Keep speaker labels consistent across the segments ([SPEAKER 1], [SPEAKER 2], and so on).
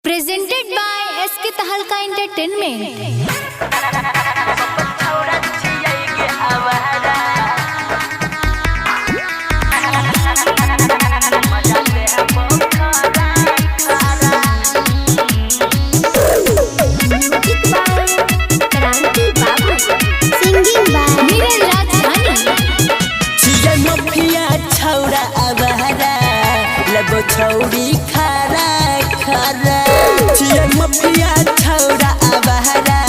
[SPEAKER 1] Presented by SK Tahalka Entertainment. Singing by Neeraj Rajdhani.
[SPEAKER 2] छिया mafia छौरा आवारा लगो छौरी खारा खारा छिया मफिया छौरा आवारा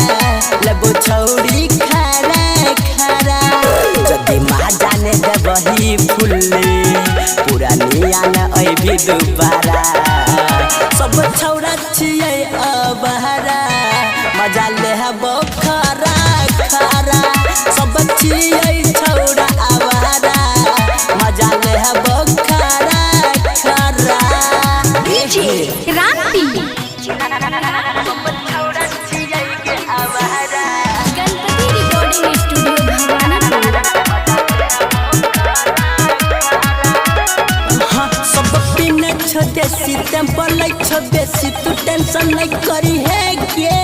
[SPEAKER 2] लगो छौरी खारा खारा जदि माँ जाने दे वही फुल्ले पुरानिया न अइबी दोबारा सब छौरा छिया आवारा मजा ले हबो खारा खारा सब छिया छौरा आवारा मजा ले हबो खारा खारा
[SPEAKER 1] DJ Ranti. Ganpati Recording Studio Bhawanapur.
[SPEAKER 2] हाँ सब पीने छो देसी टेम्पल छो बेसी तू टेंशन नहीं करी है गे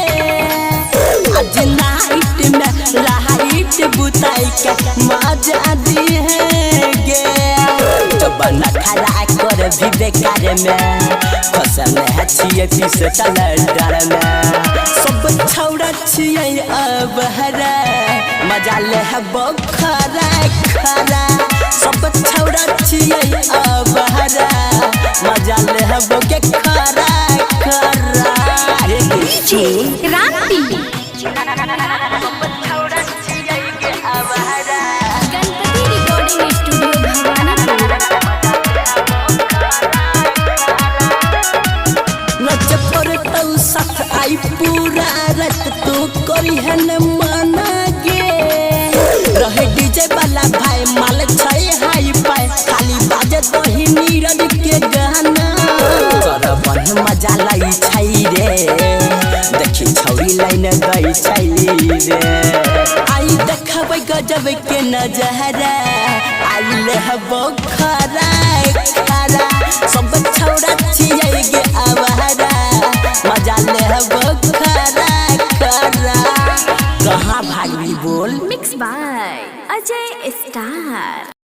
[SPEAKER 2] आज नाइट में लाइट बुताई के मजा दी है गे तो बना खड़ा कर भी बेकार में फसल है छिए पीस चल डर में सब छौड़ा छिए अब हरा मजा ले है बखरा खरा सब छौड़ा छिए अब हरा मजा ले है बके खरा खरा
[SPEAKER 1] DJ Ranti. Ganpati Recording Studio Bhawanapur.
[SPEAKER 2] नच पर तौ साथ आई पूरा रात तू करी है न माना गे रहे डीजे वाला भाई माल छै हाई पाए खाली बाजे दही नीरज के गाना कर बन मजा लाई छै रे देखी छौरी लाइन गई छै रे आई देखबै गजब के नजारा आई ले हबो खरा खरा सब छौरा छियै गे आवारा मजा ले हबो खरा खरा कहाँ भागली बोल
[SPEAKER 1] Mixed by Ajay Star.